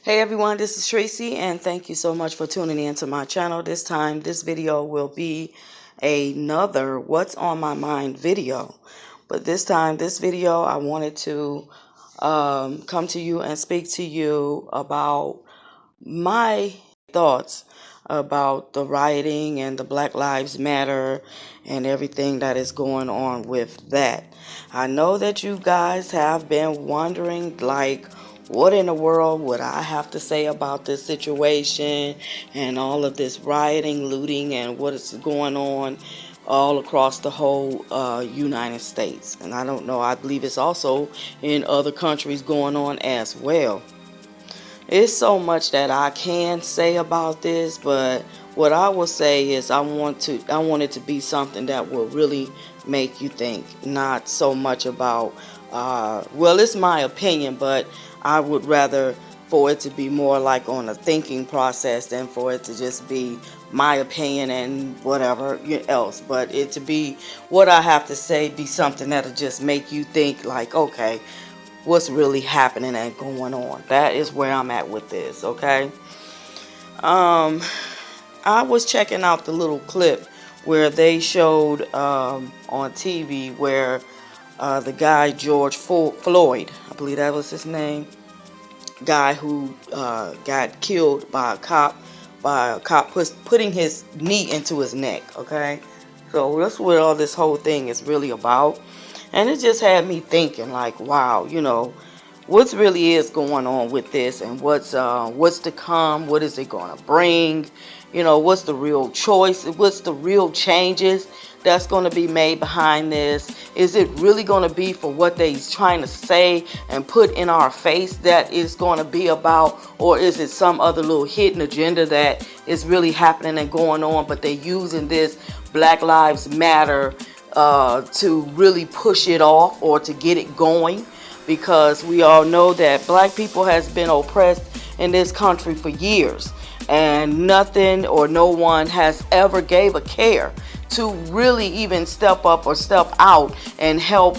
Hey everyone, this is Tracy and thank you so much for tuning in to my channel. This time, this video will be another What's on My Mind video. But this time, this video, I wanted to come to you and speak to you about my thoughts about the rioting and the Black Lives Matter and everything that is going on with that. I know that you guys have been wondering, like, what in the world would I have to say about this situation and all of this rioting, looting, and what is going on all across the whole United States. And I don't know, I believe it's also in other countries going on as well. It's so much that I can say about this, but what I will say is I want it to be something that will really make you think, not so much about well, it's my opinion, but I would rather for it to be more like on a thinking process than for it to just be my opinion and whatever else. But it to be what I have to say be something that'll just make you think, like, okay, what's really happening and going on. That is where I'm at with this, okay? I was checking out the little clip where they showed on TV where the guy George Floyd, I believe that was his name, guy who got killed by a cop putting his knee into his neck, okay? So that's what all this whole thing is really about. And it just had me thinking, like, wow, you know, what really is going on with this, and what's to come, what is it going to bring, you know, what's the real choice, what's the real changes that's going to be made behind this. Is it really going to be for what they're trying to say and put in our face that it's going to be about, or is it some other little hidden agenda that is really happening and going on, but they're using this Black Lives Matter to really push it off or to get it going? Because we all know that black people has been oppressed in this country for years, and nothing or no one has ever gave a care to really even step up or step out and help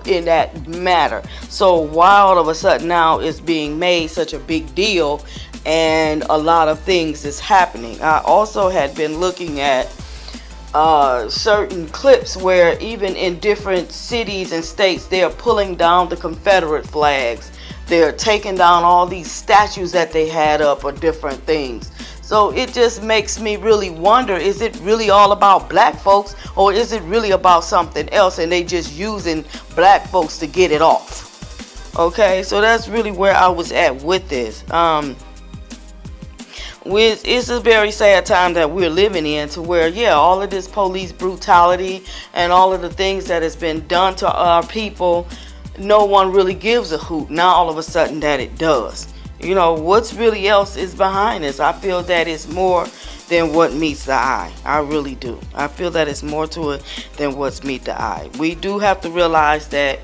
in that matter. So why all of a sudden now it's being made such a big deal and a lot of things is happening? I also had been looking at certain clips where even in different cities and states they are pulling down the Confederate flags. They're taking down all these statues that they had up or different things. So it just makes me really wonder, is it really all about black folks, or is it really about something else and they just using black folks to get it off? Okay, so that's really where I was at with this. It's a very sad time that we're living in, to where, yeah, all of this police brutality and all of the things that has been done to our people, no one really gives a hoot. Now all of a sudden that it does. You know, what's really else is behind this? I feel that it's more than what meets the eye. I really do. I feel that it's more to it than what's meet the eye. We do have to realize that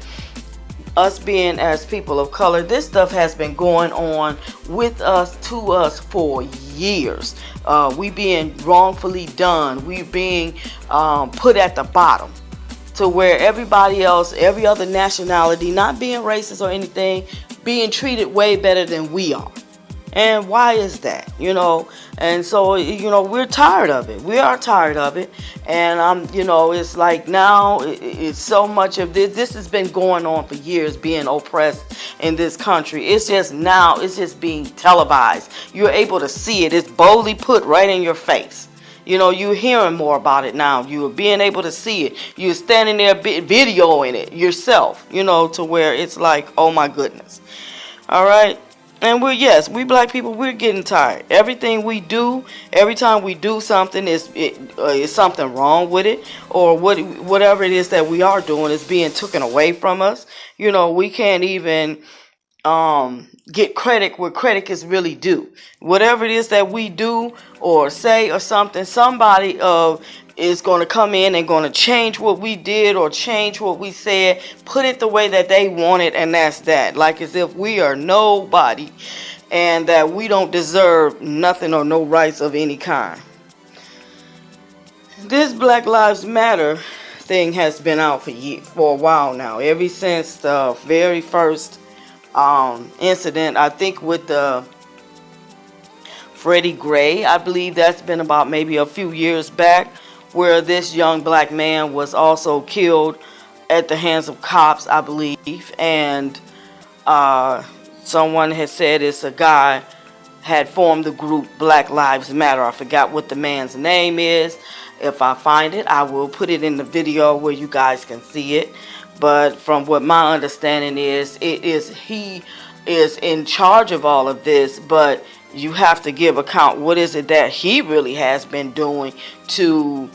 us being as people of color, this stuff has been going on with us, to us, for years. We being wrongfully done. We being put at the bottom, to where everybody else, every other nationality, not being racist or anything, being treated way better than we are. And why is that? You know, and so, you know, we're tired of it. We are tired of it. And you know, it's like now it's so much of this. This has been going on for years, being oppressed in this country. It's just now, it's just being televised. You're able to see it. It's boldly put right in your face. You know, you're hearing more about it now. You're being able to see it. You're standing there videoing it yourself, you know, to where it's like, oh my goodness. All right. And we black people, we're getting tired. Everything we do, every time we do something, is something wrong with it, or whatever it is that we are doing is being taken away from us. You know, we can't even get credit where credit is really due. Whatever it is that we do or say or something, somebody is going to come in and going to change what we did or change what we said, put it the way that they want it, and that's that. Like as if we are nobody and that we don't deserve nothing or no rights of any kind. This Black Lives Matter thing has been out for a while now, ever since the very first incident, I think with the Freddie Gray, I believe that's been about maybe a few years back, where this young black man was also killed at the hands of cops, I believe. And someone had said it's a guy had formed the group Black Lives Matter. I forgot what the man's name is. If I find it, I will put it in the video where you guys can see it. But from what my understanding is, he is in charge of all of this, but you have to give account what is it that he really has been doing to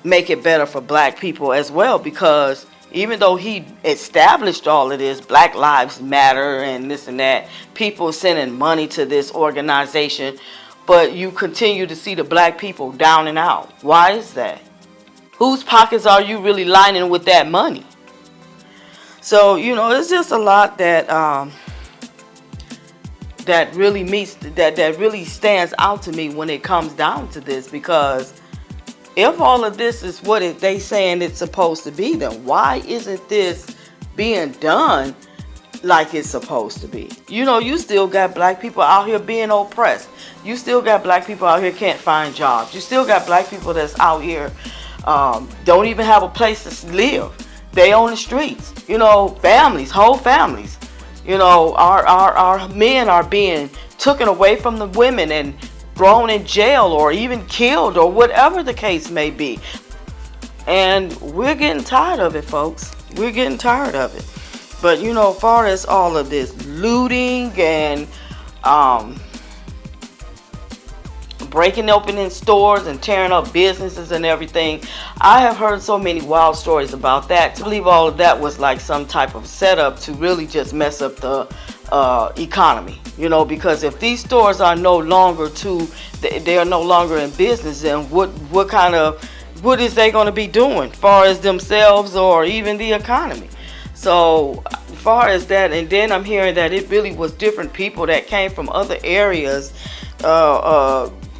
make it better for black people as well, because even though he established all of this, Black Lives Matter and this and that, people sending money to this organization, but you continue to see the black people down and out. Why is that? Whose pockets are you really lining with that money? So, you know, it's just a lot that that really stands out to me when it comes down to this, because if all of this is what they saying it's supposed to be, then why isn't this being done like it's supposed to be? You know, you still got black people out here being oppressed. You still got black people out here can't find jobs. You still got black people that's out here don't even have a place to live. They on the streets. You know, families, whole families. You know, our men are being taken away from the women and thrown in jail or even killed or whatever the case may be. And we're getting tired of it, folks. We're getting tired of it. But, you know, as far as all of this looting and breaking open in stores and tearing up businesses and everything, I have heard so many wild stories about that. I believe all of that was like some type of setup to really just mess up the economy, you know, because if these stores are no longer they are no longer in business, then what is they going to be doing as far as themselves or even the economy? So as far as that, and then I'm hearing that it really was different people that came from other areas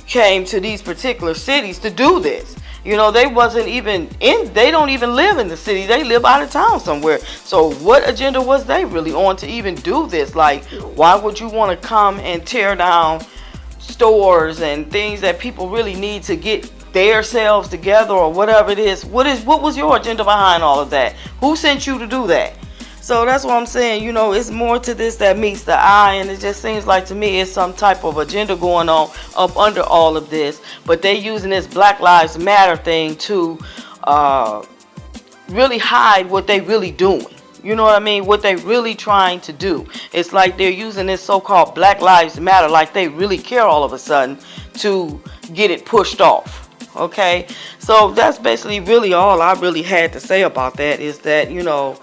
came to these particular cities to do this. You know, they don't even live in the city. They live out of town somewhere. So what agenda was they really on to even do this? Like, why would you want to come and tear down stores and things that people really need to get themselves together or whatever it is? What was your agenda behind all of that? Who sent you to do that? So that's what I'm saying. You know, it's more to this that meets the eye, and it just seems like to me it's some type of agenda going on up under all of this. But they using this Black Lives Matter thing to really hide what they really doing. You know what I mean? What they really trying to do. It's like they're using this so-called Black Lives Matter like they really care all of a sudden to get it pushed off. Okay? So that's basically really all I really had to say about that, is that, you know,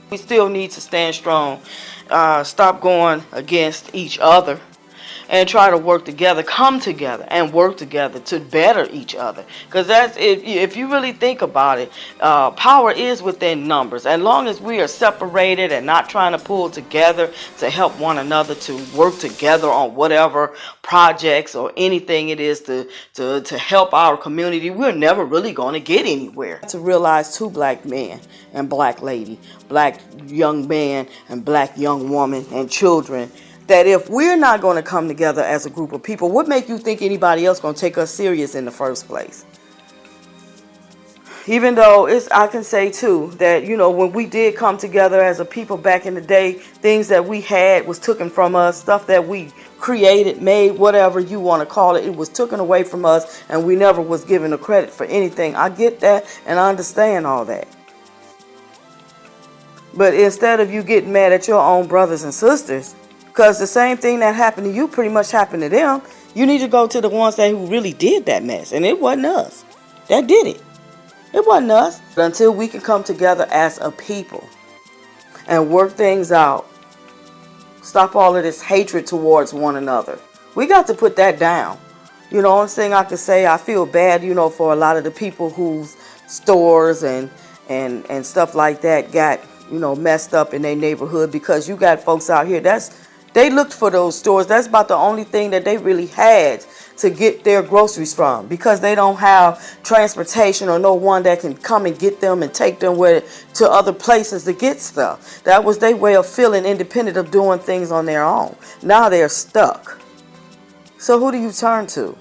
we still need to stand strong, stop going against each other, and try to work together, come together and work together to better each other. Because that's, if you really think about it, power is within numbers. As long as we are separated and not trying to pull together to help one another, to work together on whatever projects or anything it is to help our community, we're never really going to get anywhere. To realize two black men and black lady, black young man and black young woman and children, that if we're not going to come together as a group of people, what make you think anybody else going to take us serious in the first place? Even though I can say too that, you know, when we did come together as a people back in the day, things that we had was taken from us, stuff that we created, made, whatever you want to call it, it was taken away from us, and we never was given the credit for anything. I get that, and I understand all that. But instead of you getting mad at your own brothers and sisters, because the same thing that happened to you pretty much happened to them, you need to go to the ones who really did that mess. And it wasn't us that did it. It wasn't us. But until we can come together as a people and work things out, stop all of this hatred towards one another, we got to put that down. You know, one thing I can say, I feel bad, you know, for a lot of the people whose stores and stuff like that got, you know, messed up in their neighborhood, because you got folks out here they looked for those stores. That's about the only thing that they really had to get their groceries from, because they don't have transportation or no one that can come and get them and take them to other places to get stuff. That was their way of feeling independent, of doing things on their own. Now they're stuck. So who do you turn to?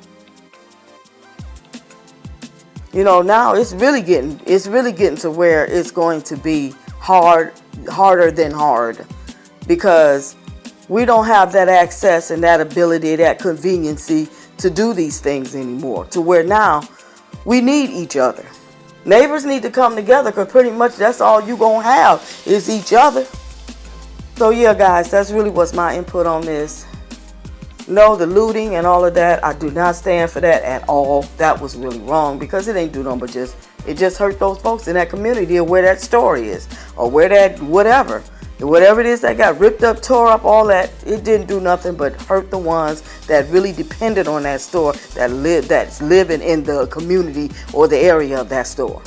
You know, now it's really getting to where it's going to be harder than hard, because we don't have that access and that ability, that conveniency to do these things anymore, to where now we need each other. Neighbors need to come together, because pretty much that's all you gonna have is each other. So yeah, guys, that's really what's my input on this. No, the looting and all of that, I do not stand for that at all. That was really wrong, because it ain't do nothing but it just hurt those folks in that community, or where that store is, or where that whatever it is that got ripped up, tore up, all that. It didn't do nothing but hurt the ones that really depended on that store, that's living in the community or the area of that store.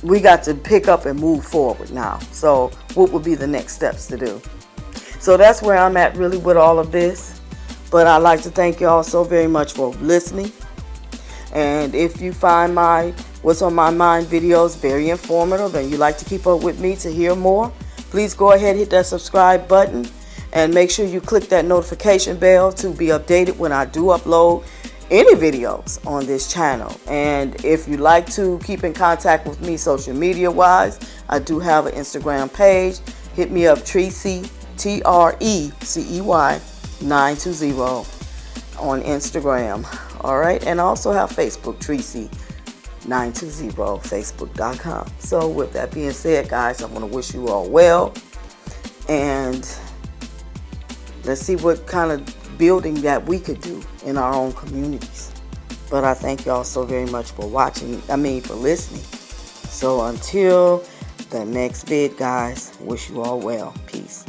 We got to pick up and move forward now. So what would be the next steps to do? So that's where I'm at really with all of this. But I'd like to thank you all so very much for listening. And if you find my What's on My Mind videos very informative and you like to keep up with me to hear more, please go ahead and hit that subscribe button. And make sure you click that notification bell to be updated when I do upload any videos on this channel. And if you like to keep in contact with me social media wise, I do have an Instagram page. Hit me up, Trecey, Trecey 920 on Instagram. All right, and I also have Facebook, Trecey 920, facebook.com. So with that being said, guys, I want to wish you all well, and let's see what kind of building that we could do in our own communities. But I thank y'all so very much for watching, for listening. So until the next vid, guys, wish you all well. Peace.